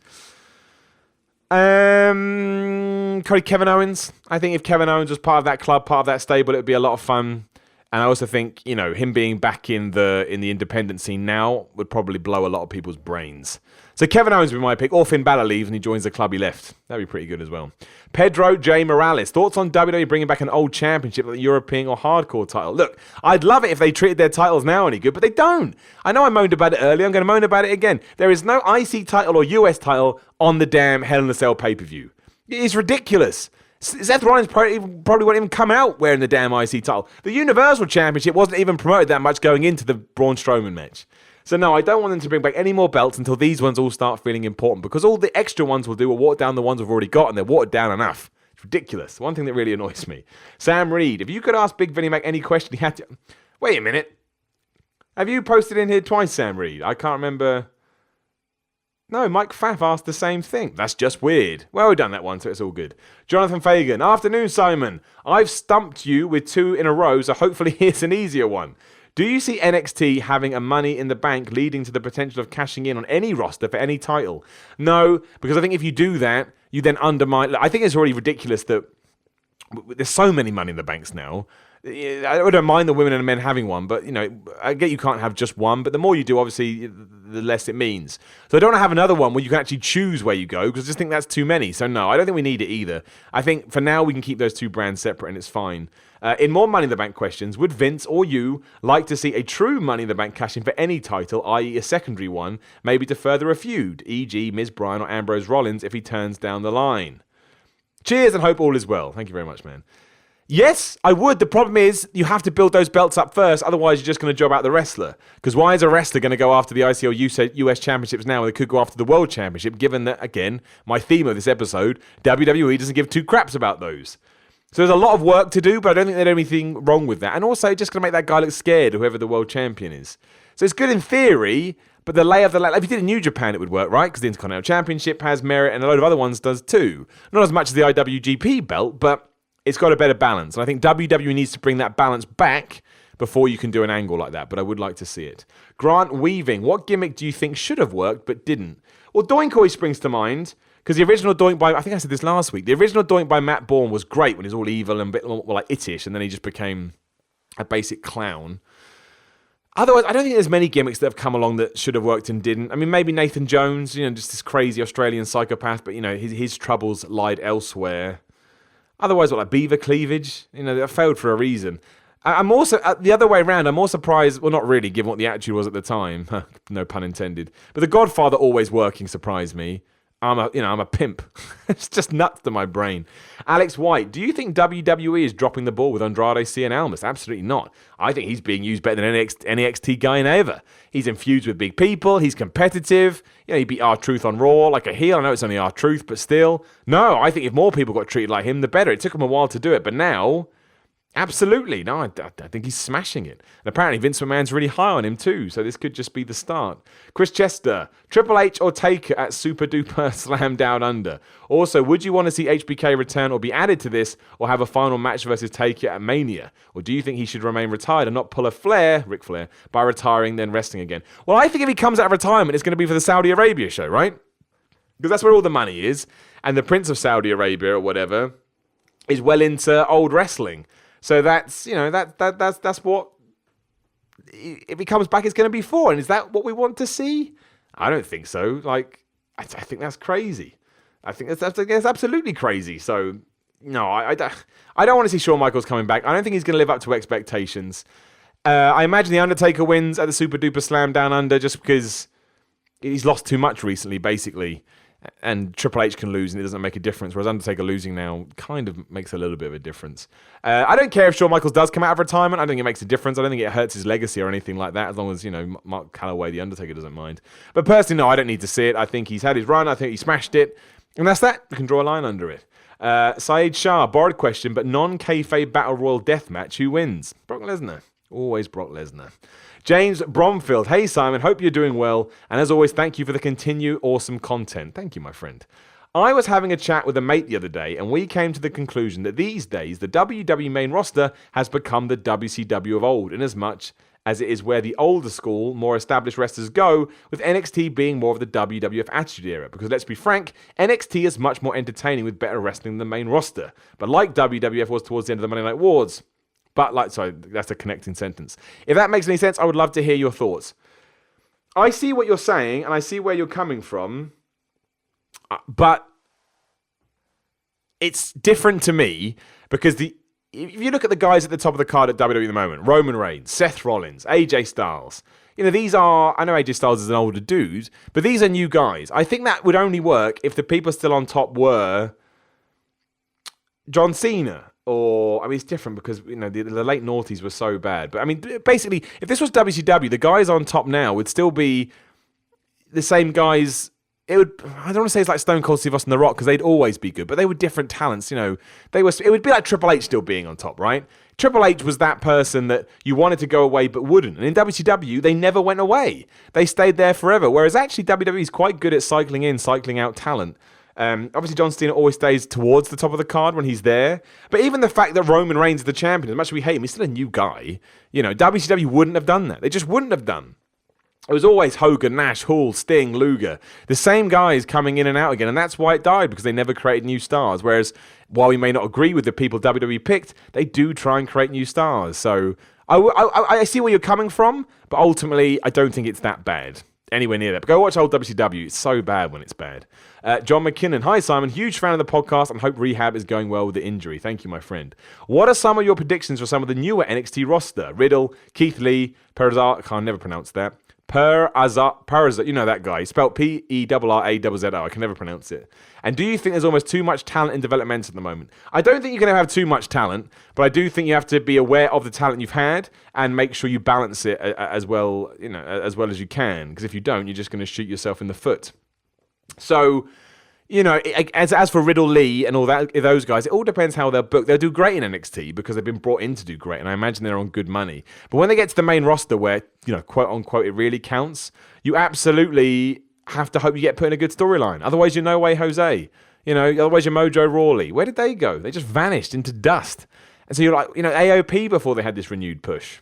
Probably Kevin Owens. I think if Kevin Owens was part of that club, part of that stable, it would be a lot of fun. And I also think, him being back in the independent scene now would probably blow a lot of people's brains. So Kevin Owens would be my pick, or Finn Balor leaves and he joins the club he left. That'd be pretty good as well. Pedro J. Morales, thoughts on WWE bringing back an old championship like the European or hardcore title? Look, I'd love it if they treated their titles now any good, but they don't. I know I moaned about it earlier, I'm going to moan about it again. There is no IC title or US title on the damn Hell in a Cell pay-per-view. It's ridiculous. Seth Rollins probably won't even come out wearing the damn IC title. The Universal Championship wasn't even promoted that much going into the Braun Strowman match. So no, I don't want them to bring back any more belts until these ones all start feeling important, because all the extra ones will do will water down the ones we've already got, and they're watered down enough. It's ridiculous. One thing that really annoys me. Sam Reed, if you could ask Big Vinny Mac any question, he had to... Wait a minute. Have you posted in here twice, Sam Reed? I can't remember... No, Mike Pfaff asked the same thing. That's just weird. Well, we've done that one, so it's all good. Jonathan Fagan. Afternoon, Simon. I've stumped you with 2 in a row, so hopefully here's an easier one. Do you see NXT having a Money in the Bank leading to the potential of cashing in on any roster for any title? No, because I think if you do that, you then undermine... I think it's already ridiculous that there's so many Money in the Banks now. I don't mind the women and the men having one, but, I get you can't have just one, but the more you do, obviously, the less it means. So I don't want to have another one where you can actually choose where you go, because I just think that's too many. So no, I don't think we need it either. I think for now we can keep those two brands separate and it's fine. In more Money in the Bank questions, would Vince or you like to see a true Money in the Bank cash in for any title, i.e. a secondary one, maybe to further a feud, e.g. Miz Bryan or Ambrose Rollins if he turns down the line? Cheers and hope all is well. Thank you very much, man. Yes, I would. The problem is you have to build those belts up first. Otherwise, you're just going to job out the wrestler. Because why is a wrestler going to go after the IC or US Championships now when they could go after the World Championship, given that, again, my theme of this episode, WWE doesn't give two craps about those. So there's a lot of work to do, but I don't think there's anything wrong with that. And also, just going to make that guy look scared, whoever the World Champion is. So it's good in theory, but the lay of the land, if you did in New Japan, it would work, right? Because the Intercontinental Championship has merit, and a load of other ones does too. Not as much as the IWGP belt, but it's got a better balance. And I think WWE needs to bring that balance back before you can do an angle like that. But I would like to see it. Grant Weaving, what gimmick do you think should have worked but didn't? Well, Doink always springs to mind. Because the original Doink by, I think I said this last week, the original Doink by Matt Bourne was great when he was all evil and a bit more like it-ish. And then he just became a basic clown. Otherwise, I don't think there's many gimmicks that have come along that should have worked and didn't. I mean, maybe Nathan Jones, just this crazy Australian psychopath. But, his troubles lied elsewhere. Otherwise, like Beaver Cleavage, that failed for a reason. I'm also, the other way around, I'm more surprised, well, not really, given what the attitude was at the time. No pun intended. But The Godfather always working surprised me. I'm a pimp. It's just nuts to my brain. Alex White, do you think WWE is dropping the ball with Andrade Cien Almas? Absolutely not. I think he's being used better than any NXT guy in ever. He's infused with big people. He's competitive. He beat R-Truth on Raw like a heel. I know it's only R-Truth, but still. No, I think if more people got treated like him, the better. It took him a while to do it, but now, absolutely. No, I think he's smashing it. And apparently Vince McMahon's really high on him too, so this could just be the start. Chris Chester, Triple H or Taker at Super Duper Slam Down Under? Also, would you want to see HBK return or be added to this, or have a final match versus Taker at Mania? Or do you think he should remain retired and not pull a Ric Flair, by retiring then resting again? Well, I think if he comes out of retirement, it's going to be for the Saudi Arabia show, right? Because that's where all the money is, and the Prince of Saudi Arabia or whatever is well into old wrestling. So that's, that's what, if he comes back, it's going to be for. And is that what we want to see? I don't think so. I think that's crazy. I think that's absolutely crazy. So, no, I don't want to see Shawn Michaels coming back. I don't think he's going to live up to expectations. I imagine The Undertaker wins at the Super Duper Slam Down Under just because he's lost too much recently, basically. And Triple H can lose and it doesn't make a difference, whereas Undertaker losing now kind of makes a little bit of a difference. I don't care if Shawn Michaels does come out of retirement. I don't think it makes a difference. I don't think it hurts his legacy or anything like that, as long as, Mark Calloway, The Undertaker, doesn't mind. But personally, no, I don't need to see it. I think he's had his run. I think he smashed it. And that's that. You can draw a line under it. Saeed Shah, borrowed question, but non-kayfabe Battle Royal Deathmatch, who wins? Brock Lesnar. Always Brock Lesnar. James Bromfield, hey Simon, hope you're doing well, and as always, thank you for the continued awesome content. Thank you, my friend. I was having a chat with a mate the other day, and we came to the conclusion that these days, the WWE main roster has become the WCW of old, in as much as it is where the older school, more established wrestlers go, with NXT being more of the WWF Attitude Era. Because let's be frank, NXT is much more entertaining with better wrestling than the main roster. But like WWF was towards the end of the Monday Night Wars. Sorry, that's a connecting sentence. If that makes any sense, I would love to hear your thoughts. I see what you're saying, and I see where you're coming from, but it's different to me, because if you look at the guys at the top of the card at WWE at the moment, Roman Reigns, Seth Rollins, AJ Styles, these are, I know AJ Styles is an older dude, but these are new guys. I think that would only work if the people still on top were John Cena. Or, it's different because, the late noughties were so bad. But, basically, if this was WCW, the guys on top now would still be the same guys. I don't want to say it's like Stone Cold Steve Austin and The Rock, because they'd always be good. But they were different talents, It would be like Triple H still being on top, right? Triple H was that person that you wanted to go away but wouldn't. And in WCW, they never went away. They stayed there forever. Whereas actually WWE is quite good at cycling in, cycling out talent. Obviously, John Cena always stays towards the top of the card when he's there. But even the fact that Roman Reigns is the champion, as much as we hate him, he's still a new guy. WCW wouldn't have done that. They just wouldn't have done. It was always Hogan, Nash, Hall, Sting, Luger. The same guys coming in and out again. And that's why it died, because they never created new stars. Whereas, while we may not agree with the people WWE picked, they do try and create new stars. So, I see where you're coming from, but ultimately, I don't think it's that bad. Anywhere near that. But go watch old WCW. It's so bad when it's bad. John McKinnon. Hi, Simon. Huge fan of the podcast and hope rehab is going well with the injury. Thank you, my friend. What are some of your predictions for some of the newer NXT roster? Riddle, Keith Lee, Perazar. I can never pronounce that. Perazar, you know that guy. Spelled P-E-R-R-A-Z-Z-O. I can never pronounce it. And do you think there's almost too much talent in development at the moment? I don't think you're going to have too much talent, but I do think you have to be aware of the talent you've had and make sure you balance it as well, as well as you can. Because if you don't, you're just going to shoot yourself in the foot. So, as for Riddle, Lee, and all that, those guys, it all depends how they're booked. They'll do great in NXT because they've been brought in to do great, and I imagine they're on good money. But when they get to the main roster where, quote unquote, it really counts, you absolutely have to hope you get put in a good storyline. Otherwise, you're No Way Jose. Otherwise you're Mojo Rawley. Where did they go? They just vanished into dust. And so you're like, AOP before they had this renewed push.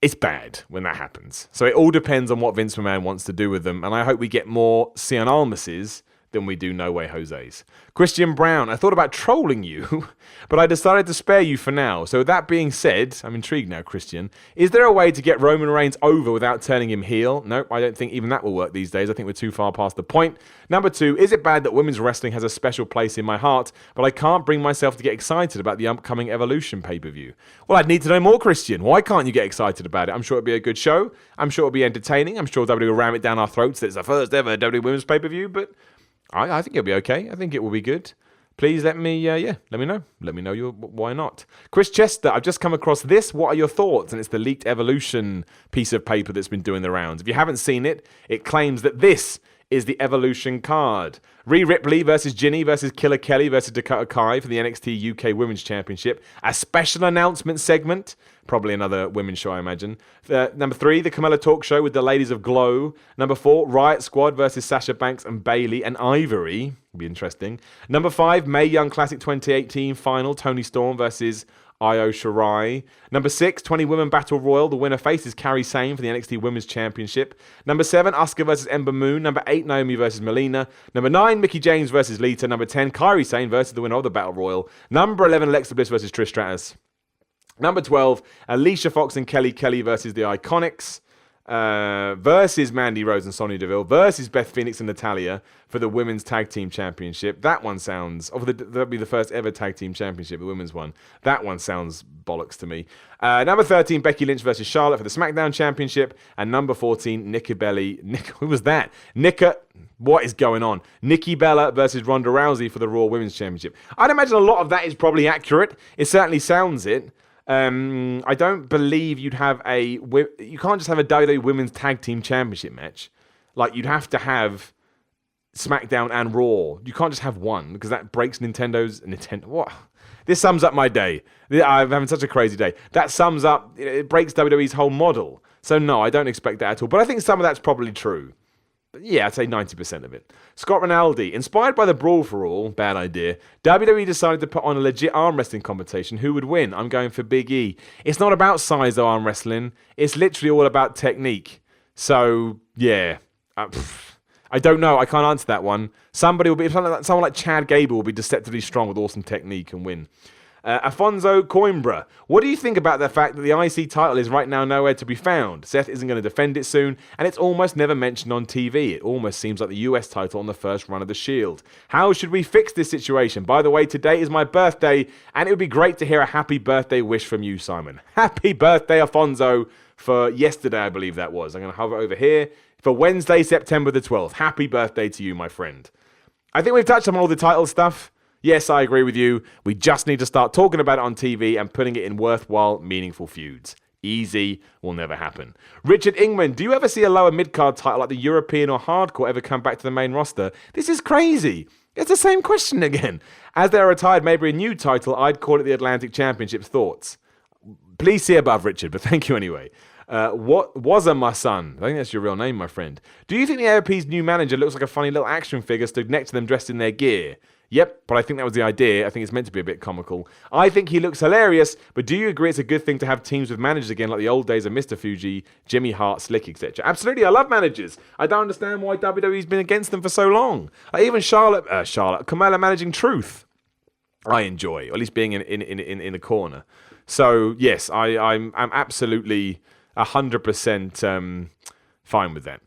It's bad when that happens. So it all depends on what Vince McMahon wants to do with them. And I hope we get more Cien Almases than we do No Way Jose's. Christian Brown, I thought about trolling you, but I decided to spare you for now. So with that being said, I'm intrigued now, Christian. Is there a way to get Roman Reigns over without turning him heel? Nope, I don't think even that will work these days. I think we're too far past the point. Number 2, is it bad that women's wrestling has a special place in my heart, but I can't bring myself to get excited about the upcoming Evolution pay-per-view? Well, I'd need to know more, Christian. Why can't you get excited about it? I'm sure it'll be a good show. I'm sure it'll be entertaining. I'm sure WWE will ram it down our throats that it's the first ever WWE women's pay-per-view, but I think it'll be okay. I think it will be good. Please let me know. Let me know why not. Chris Chester, I've just come across this. What are your thoughts? And it's the leaked Evolution piece of paper that's been doing the rounds. If you haven't seen it, it claims that this is the Evolution card. Rhea Ripley versus Ginny versus Killer Kelly versus Dakota Kai for the NXT UK Women's Championship. A special announcement segment. Probably another women's show, I imagine. Number 3, the Carmella Talk Show with the Ladies of Glow. Number 4, Riot Squad versus Sasha Banks and Bayley and Ivory. Be interesting. Number 5, Mae Young Classic 2018 final. Toni Storm versus Io Shirai. Number 6, 20 Women Battle Royal. The winner faces Kairi Sane for the NXT Women's Championship. Number 7, Asuka versus Ember Moon. Number 8, Naomi versus Melina. Number 9, Mickie James versus Lita. Number 10, Kairi Sane versus the winner of the Battle Royal. Number 11, Alexa Bliss versus Trish Stratus. Number 12, Alicia Fox and Kelly Kelly versus the Iconics. Versus Mandy Rose and Sonya Deville versus Beth Phoenix and Natalya for the Women's Tag Team Championship. That one sounds... that'll be the first ever Tag Team Championship, the women's one. That one sounds bollocks to me. Number 13, Becky Lynch versus Charlotte for the SmackDown Championship. And number 14, who was that? What is going on? Nikki Bella versus Ronda Rousey for the Raw Women's Championship. I'd imagine a lot of that is probably accurate. It certainly sounds it. I don't believe you can't just have a WWE Women's Tag Team Championship match. Like, you'd have to have SmackDown and Raw. You can't just have one, because that breaks what? This sums up my day. I'm having such a crazy day. That sums up, it breaks WWE's whole model. So no, I don't expect that at all. But I think some of that's probably true. Yeah, I'd say 90% of it. Scott Rinaldi, inspired by the Brawl for All, bad idea, WWE decided to put on a legit arm wrestling competition. Who would win? I'm going for Big E. It's not about size though, arm wrestling. It's literally all about technique. So, yeah. I don't know. I can't answer that one. Someone like Chad Gable will be deceptively strong with awesome technique and win. Afonso Coimbra, what do you think about the fact that the IC title is right now nowhere to be found? Seth isn't going to defend it soon, and it's almost never mentioned on TV. It almost seems like the US title on the first run of the Shield. How should we fix this situation? By the way, today is my birthday, and it would be great to hear a happy birthday wish from you, Simon. Happy birthday, Afonso, for yesterday, I believe that was. I'm going to hover over here for Wednesday, September the 12th. Happy birthday to you, my friend. I think we've touched on all the title stuff. Yes, I agree with you. We just need to start talking about it on TV and putting it in worthwhile, meaningful feuds. Easy will never happen. Richard Ingman, do you ever see a lower mid-card title like the European or Hardcore ever come back to the main roster? This is crazy. It's the same question again. As they're retired, maybe a new title, I'd call it the Atlantic Championship. Thoughts? Please see above, Richard, but thank you anyway. What was my son? I think that's your real name, my friend. Do you think the AOP's new manager looks like a funny little action figure stood next to them dressed in their gear? Yep, but I think that was the idea. I think it's meant to be a bit comical. I think he looks hilarious, but do you agree it's a good thing to have teams with managers again like the old days of Mr. Fuji, Jimmy Hart, Slick, etc.? Absolutely, I love managers. I don't understand why WWE's been against them for so long. Like even Carmella managing Truth, I enjoy, or at least being in the corner. So yes, I'm absolutely 100% fine with that.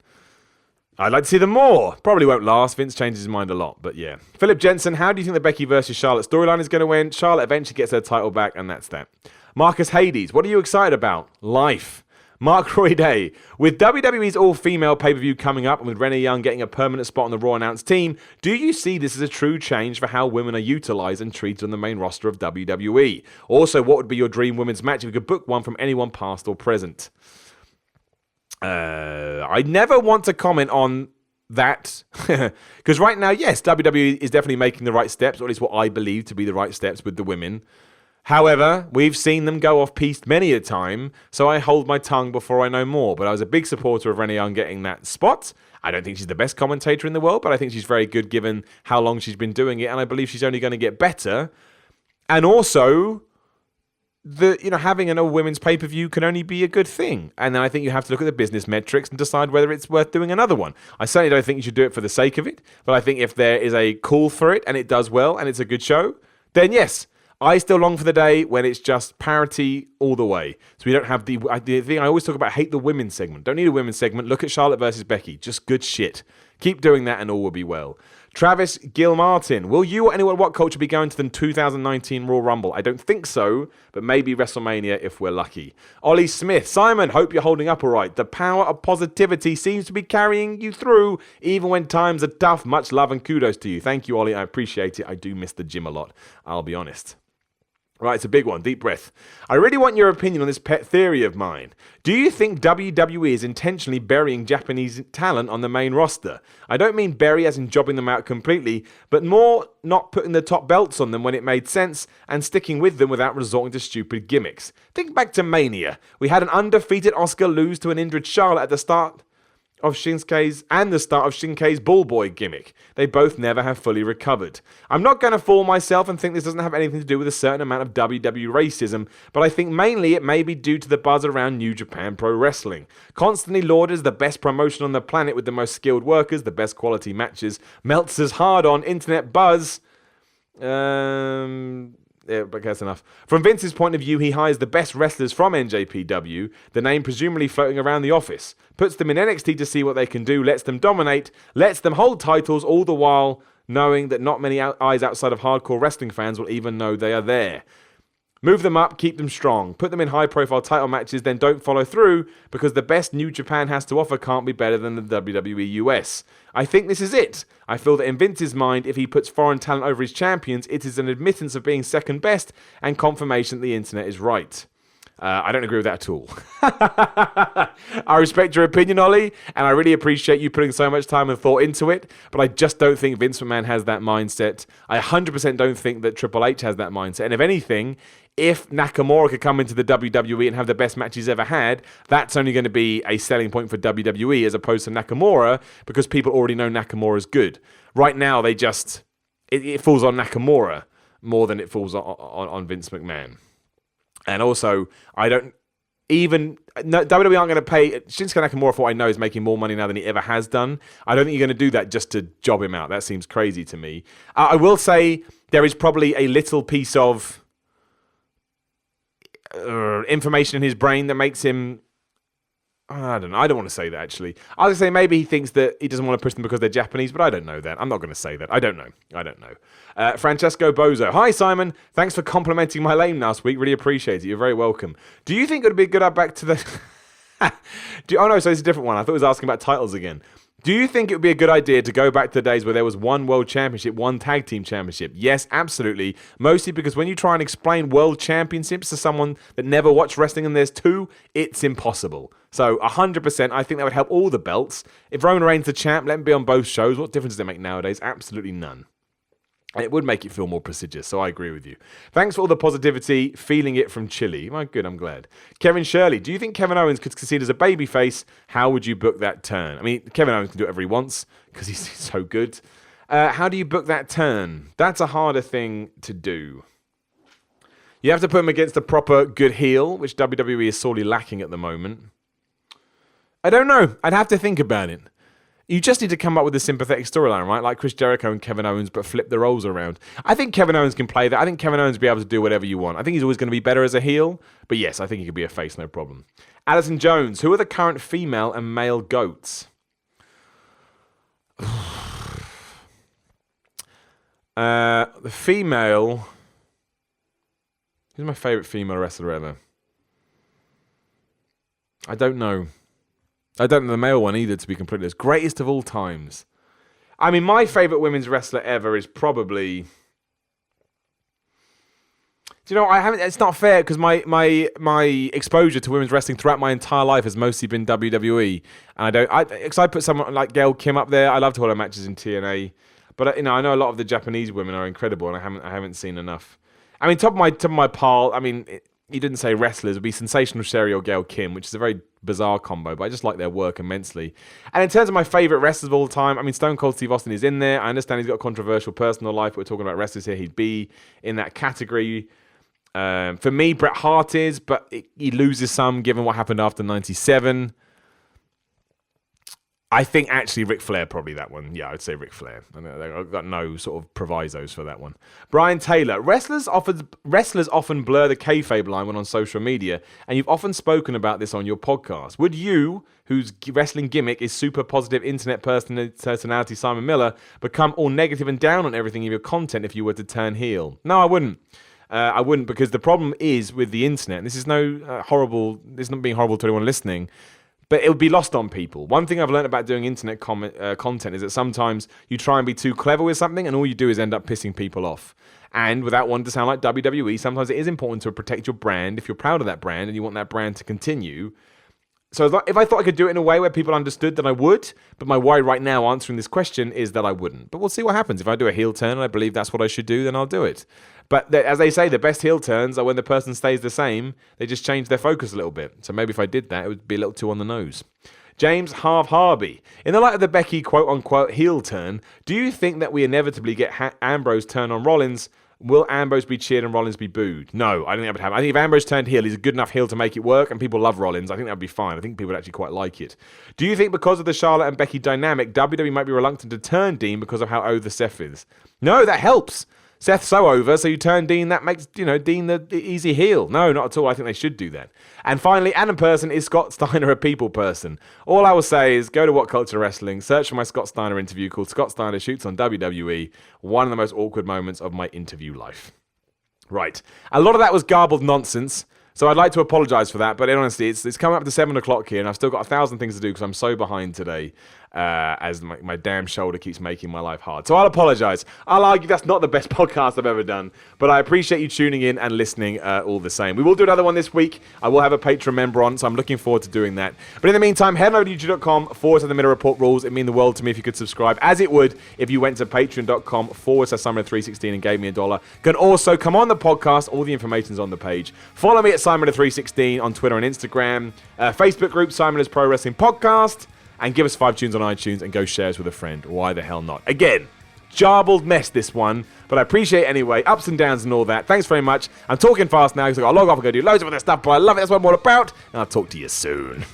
I'd like to see them more. Probably won't last. Vince changes his mind a lot, but yeah. Philip Jensen, how do you think the Becky versus Charlotte storyline is going to end? Charlotte eventually gets her title back, and that's that. Marcus Hades, what are you excited about? Life. Mark Roy Day, with WWE's all-female pay-per-view coming up and with Renee Young getting a permanent spot on the Raw announced team, do you see this as a true change for how women are utilized and treated on the main roster of WWE? Also, what would be your dream women's match if you could book one from anyone past or present? I never want to comment on that because right now, yes, WWE is definitely making the right steps, or at least what I believe to be the right steps with the women. However, we've seen them go off-piste many a time, so I hold my tongue before I know more. But I was a big supporter of Renee Young getting that spot. I don't think she's the best commentator in the world, but I think she's very good given how long she's been doing it, and I believe she's only going to get better. And also, having an all-women's pay-per-view can only be a good thing. And then I think you have to look at the business metrics and decide whether it's worth doing another one. I certainly don't think you should do it for the sake of it, but I think if there is a call for it and it does well and it's a good show, then yes, I still long for the day when it's just parity all the way. So we don't have the thing I always talk about, hate the women's segment. Don't need a women's segment. Look at Charlotte versus Becky. Just good shit. Keep doing that and all will be well. Travis Gilmartin, will you or anyone at What Culture be going to the 2019 Royal Rumble? I don't think so, but maybe WrestleMania if we're lucky. Ollie Smith, Simon, hope you're holding up all right. The power of positivity seems to be carrying you through, even when times are tough. Much love and kudos to you. Thank you, Ollie. I appreciate it. I do miss the gym a lot, I'll be honest. Right, it's a big one. Deep breath. I really want your opinion on this pet theory of mine. Do you think WWE is intentionally burying Japanese talent on the main roster? I don't mean bury as in jobbing them out completely, but more not putting the top belts on them when it made sense and sticking with them without resorting to stupid gimmicks. Think back to Mania. We had an undefeated Asuka lose to an injured Charlotte at the start of Shinsuke's Bull Boy gimmick. They both never have fully recovered. I'm not going to fool myself and think this doesn't have anything to do with a certain amount of WWE racism, but I think mainly it may be due to the buzz around New Japan Pro Wrestling. Constantly lauded as the best promotion on the planet with the most skilled workers, the best quality matches, Meltzer's hard-on internet buzz. Yeah, but that's enough. From Vince's point of view, he hires the best wrestlers from NJPW, the name presumably floating around the office, puts them in NXT to see what they can do, lets them dominate, lets them hold titles, all the while knowing that not many eyes outside of hardcore wrestling fans will even know they are there. Move them up, keep them strong, put them in high-profile title matches, then don't follow through because the best New Japan has to offer can't be better than the WWE US. I think this is it. I feel that in Vince's mind, if he puts foreign talent over his champions, it is an admittance of being second best and confirmation that the internet is right. I don't agree with that at all. I respect your opinion, Ollie, and I really appreciate you putting so much time and thought into it, but I just don't think Vince McMahon has that mindset. I 100% don't think that Triple H has that mindset, and if anything, if Nakamura could come into the WWE and have the best match he's ever had, that's only going to be a selling point for WWE as opposed to Nakamura because people already know Nakamura's good. Right now, it falls on Nakamura more than it falls on Vince McMahon. And also, WWE aren't going to pay. Shinsuke Nakamura, for what I know, is making more money now than he ever has done. I don't think you're going to do that just to job him out. That seems crazy to me. I will say there is probably a little piece of information in his brain that makes him. I don't know. I don't want to say that, actually. I was going to say maybe he thinks that he doesn't want to push them because they're Japanese, but I don't know that. I'm not going to say that. I don't know. Francesco Bozo. Hi, Simon. Thanks for complimenting my lane last week. Really appreciate it. You're very welcome. Do you think it would be good back to the... Oh, no, so it's a different one. I thought it was asking about titles again. Do you think it would be a good idea to go back to the days where there was one world championship, one tag team championship? Yes, absolutely. Mostly because when you try and explain world championships to someone that never watched wrestling and there's two, it's impossible. So 100%, I think that would help all the belts. If Roman Reigns the champ, let him be on both shows. What difference does it make nowadays? Absolutely none. And it would make it feel more prestigious, so I agree with you. Thanks for all the positivity, feeling it from Chile. Oh, good, I'm glad. Kevin Shirley, do you think Kevin Owens could succeed as a babyface? How would you book that turn? I mean, Kevin Owens can do whatever he wants, because he's so good. How do you book that turn? That's a harder thing to do. You have to put him against a proper good heel, which WWE is sorely lacking at the moment. I don't know. I'd have to think about it. You just need to come up with a sympathetic storyline, right? Like Chris Jericho and Kevin Owens, but flip the roles around. I think Kevin Owens can play that. I think Kevin Owens will be able to do whatever you want. I think he's always going to be better as a heel. But yes, I think he could be a face, no problem. Alison Jones, who are the current female and male GOATs? The female... Who's my favourite female wrestler ever? I don't know. I don't know the male one either, to be completely honest. Greatest of all times. I mean, my favourite women's wrestler ever is probably... Do you know, I haven't. It's not fair, because my exposure to women's wrestling throughout my entire life has mostly been WWE. And because I put someone like Gail Kim up there. I loved all her matches in TNA. But, I know a lot of the Japanese women are incredible, and I haven't seen enough. I mean, top of my pile, you didn't say wrestlers, it would be Sensational Sherry or Gail Kim, which is a very bizarre combo, but I just like their work immensely. And in terms of my favourite wrestlers of all time, Stone Cold Steve Austin is in there. I understand he's got a controversial personal life, but we're talking about wrestlers here. He'd be in that category. For me, Bret Hart is, but he loses some given what happened after 97. I think actually Ric Flair probably that one. Yeah, I'd say Ric Flair. I've got no sort of provisos for that one. Brian Taylor. Wrestlers often blur the kayfabe line when on social media, and you've often spoken about this on your podcast. Would you, whose wrestling gimmick is super positive internet personality Simon Miller, become all negative and down on everything in your content if you were to turn heel? No, I wouldn't. I wouldn't, because the problem is with the internet, and this is this is not being horrible to anyone listening, but it would be lost on people. One thing I've learned about doing internet content is that sometimes you try and be too clever with something, and all you do is end up pissing people off. And without wanting to sound like WWE, sometimes it is important to protect your brand if you're proud of that brand and you want that brand to continue. So if I thought I could do it in a way where people understood, then I would. But my worry right now answering this question is that I wouldn't. But we'll see what happens. If I do a heel turn and I believe that's what I should do, then I'll do it. But as they say, the best heel turns are when the person stays the same. They just change their focus a little bit. So maybe if I did that, it would be a little too on the nose. James Harvey. In the light of the Becky quote-unquote heel turn, do you think that we inevitably get Ambrose turn on Rollins? Will Ambrose be cheered and Rollins be booed? No, I don't think that would happen. I think if Ambrose turned heel, he's a good enough heel to make it work, and people love Rollins. I think that would be fine. I think people would actually quite like it. Do you think because of the Charlotte and Becky dynamic, WWE might be reluctant to turn Dean because of how over Seth is? No, that helps. Seth's so over, so you turn Dean, that makes, Dean the easy heel. No, not at all. I think they should do that. And finally, Adam Person, is Scott Steiner a people person? All I will say is go to What Culture Wrestling, search for my Scott Steiner interview called Scott Steiner Shoots on WWE, one of the most awkward moments of my interview life. Right. A lot of that was garbled nonsense, so I'd like to apologise for that, but honestly, it's coming up to 7 o'clock here, and I've still got 1,000 things to do because I'm so behind today. As my damn shoulder keeps making my life hard. So I'll apologise. I'll argue that's not the best podcast I've ever done, but I appreciate you tuning in and listening all the same. We will do another one this week. I will have a Patreon member on, so I'm looking forward to doing that. But in the meantime, head over to youtube.com/The Miller Report rules. It'd mean the world to me if you could subscribe, as it would if you went to patreon.com/Simon316 and gave me $1. Can also come on the podcast. All the information's on the page. Follow me at Simon316 on Twitter and Instagram. Facebook group, Simon is Pro Wrestling Podcast. And give us 5 tunes on iTunes and go share us with a friend. Why the hell not? Again, jarbled mess this one, but I appreciate it anyway. Ups and downs and all that. Thanks very much. I'm talking fast now because I've got to log off and go do loads of other stuff, but I love it. That's what I'm all about. And I'll talk to you soon.